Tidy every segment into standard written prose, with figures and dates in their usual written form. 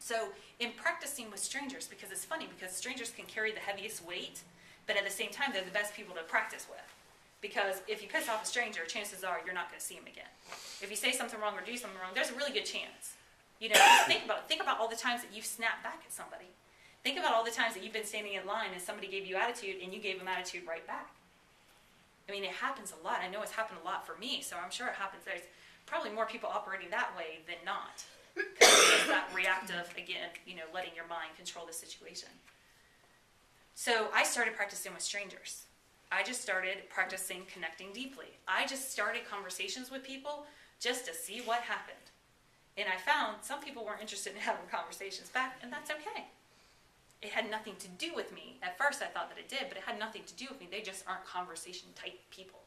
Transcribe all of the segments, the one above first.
So in practicing with strangers, because it's funny, because strangers can carry the heaviest weight, but at the same time, they're the best people to practice with. Because if you piss off a stranger, chances are you're not going to see him again. If you say something wrong or do something wrong, there's a really good chance. You know, just think about it. Think about all the times that you've snapped back at somebody. Think about all the times that you've been standing in line and somebody gave you attitude and you gave them attitude right back. I mean, it happens a lot. I know it's happened a lot for me, so I'm sure it happens. There's probably more people operating that way than not. Because it's that reactive, again, you know, letting your mind control the situation. So I started practicing with strangers. I just started practicing connecting deeply. I just started conversations with people just to see what happened. And I found some people weren't interested in having conversations back, and that's okay. It had nothing to do with me. At first I thought that it did, but it had nothing to do with me. They just aren't conversation type people.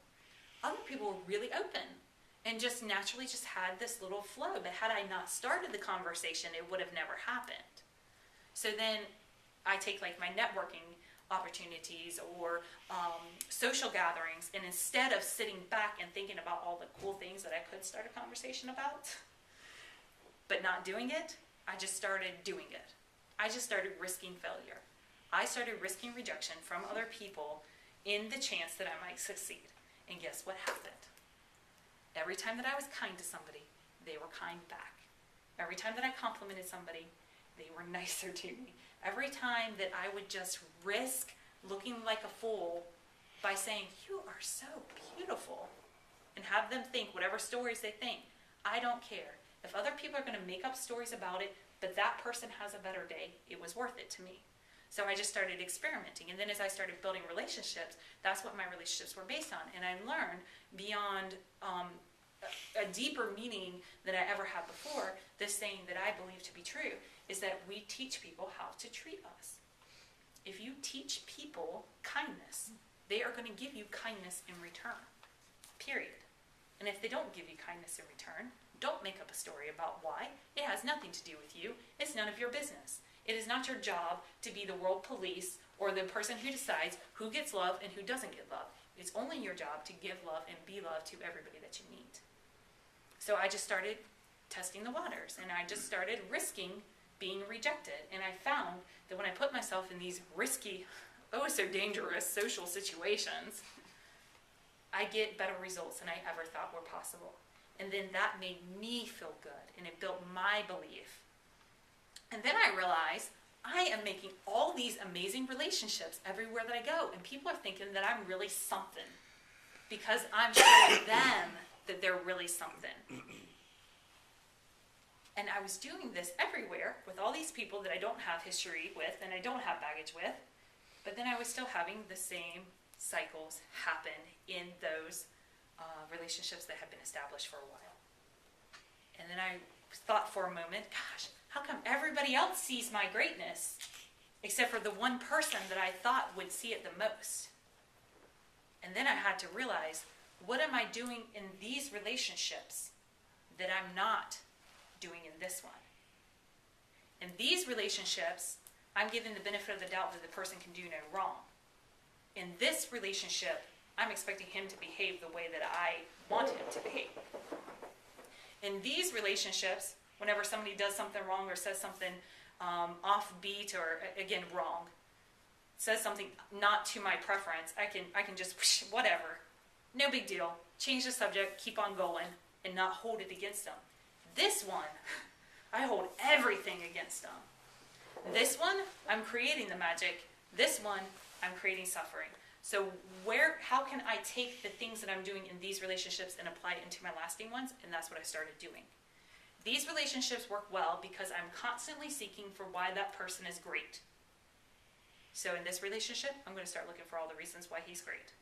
Other people were really open and just naturally just had this little flow. But had I not started the conversation, it would have never happened. So then I take like my networking opportunities or social gatherings, and instead of sitting back and thinking about all the cool things that I could start a conversation about, but not doing it, I just started doing it. I just started risking failure. I started risking rejection from other people in the chance that I might succeed. And guess what happened? Every time that I was kind to somebody, they were kind back. Every time that I complimented somebody, they were nicer to me. Every time that I would just risk looking like a fool by saying, "You are so beautiful," and have them think whatever stories they think, I don't care. If other people are going to make up stories about it, but that person has a better day, it was worth it to me. So I just started experimenting. And then as I started building relationships, that's what my relationships were based on. And I learned beyond a deeper meaning than I ever had before, this saying that I believe to be true is that we teach people how to treat us. If you teach people kindness, they are going to give you kindness in return, period. And if they don't give you kindness in return, don't make up a story about why. It has nothing to do with you. It's none of your business. It is not your job to be the world police or the person who decides who gets love and who doesn't get love. It's only your job to give love and be love to everybody that you meet. So I just started testing the waters, and I just started risking being rejected. And I found that when I put myself in these risky, oh so dangerous social situations, I get better results than I ever thought were possible. And then that made me feel good, and it built my belief. And then I realized I am making all these amazing relationships everywhere that I go, and people are thinking that I'm really something because I'm showing them that they're really something. And I was doing this everywhere with all these people that I don't have history with and I don't have baggage with, but then I was still having the same cycles happen in those relationships that had been established for a while. And then I thought for a moment, gosh, how come everybody else sees my greatness except for the one person that I thought would see it the most? And then I had to realize, what am I doing in these relationships that I'm not doing in this one? In these relationships, I'm giving the benefit of the doubt that the person can do no wrong. In this relationship, I'm expecting him to behave the way that I want him to behave. In these relationships, whenever somebody does something wrong or says something offbeat or, again, wrong, says something not to my preference, I can just, whatever, no big deal, change the subject, keep on going, and not hold it against them. This one, I hold everything against them. This one, I'm creating the magic. This one, I'm creating suffering. So how can I take the things that I'm doing in these relationships and apply it into my lasting ones? And that's what I started doing. These relationships work well because I'm constantly seeking for why that person is great. So in this relationship, I'm going to start looking for all the reasons why he's great.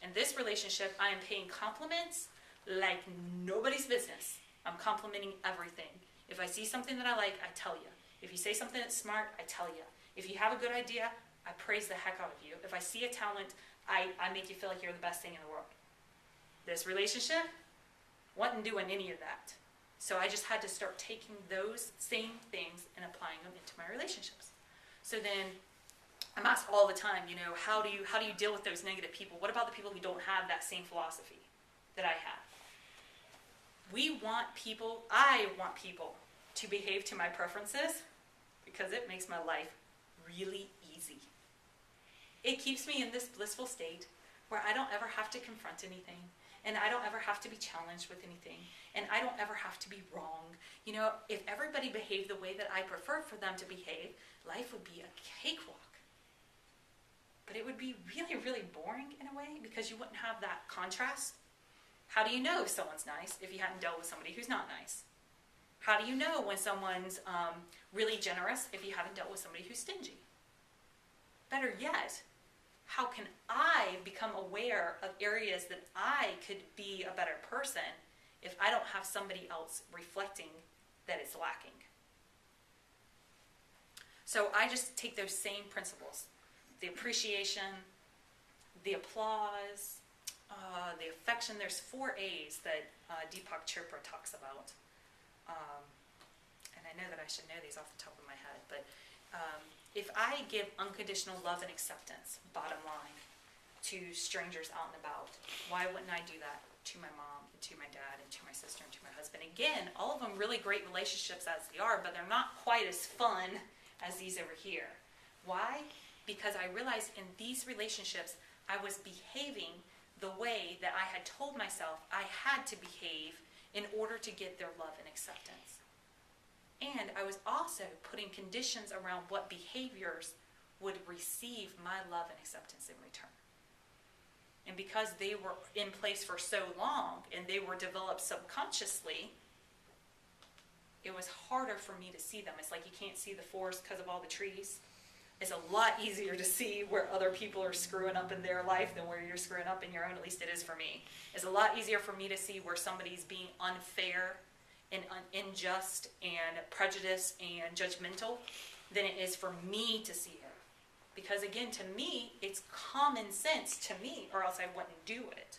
In this relationship, I am paying compliments like nobody's business. I'm complimenting everything. If I see something that I like, I tell you. If you say something that's smart, I tell you. If you have a good idea, I praise the heck out of you. If I see a talent, I make you feel like you're the best thing in the world. This relationship wasn't doing any of that. So I just had to start taking those same things and applying them into my relationships. So then I'm asked all the time, how do you deal with those negative people? What about the people who don't have that same philosophy that I have? I want people to behave to my preferences because it makes my life really easy. It keeps me in this blissful state where I don't ever have to confront anything, and I don't ever have to be challenged with anything, and I don't ever have to be wrong. You know, if everybody behaved the way that I prefer for them to behave, life would be a cakewalk. But it would be really, really boring in a way because you wouldn't have that contrast. How do you know if someone's nice if you hadn't dealt with somebody who's not nice? How do you know when someone's really generous if you haven't dealt with somebody who's stingy? Better yet, how can I become aware of areas that I could be a better person if I don't have somebody else reflecting that it's lacking? So I just take those same principles. The appreciation, the applause, the affection. There's 4 A's that Deepak Chopra talks about. And I know that I should know these off the top of my head, but if I give unconditional love and acceptance, bottom line, to strangers out and about, why wouldn't I do that to my mom, and to my dad, and to my sister, and to my husband? Again, all of them really great relationships as they are, but they're not quite as fun as these over here. Why? Because I realized in these relationships, I was behaving the way that I had told myself I had to behave in order to get their love and acceptance. And I was also putting conditions around what behaviors would receive my love and acceptance in return. And because they were in place for so long and they were developed subconsciously, it was harder for me to see them. It's like you can't see the forest because of all the trees. It's a lot easier to see where other people are screwing up in their life than where you're screwing up in your own. At least it is for me. It's a lot easier for me to see where somebody's being unfair and unjust and prejudiced and judgmental than it is for me to see it. Because again, to me, it's common sense to me, or else I wouldn't do it.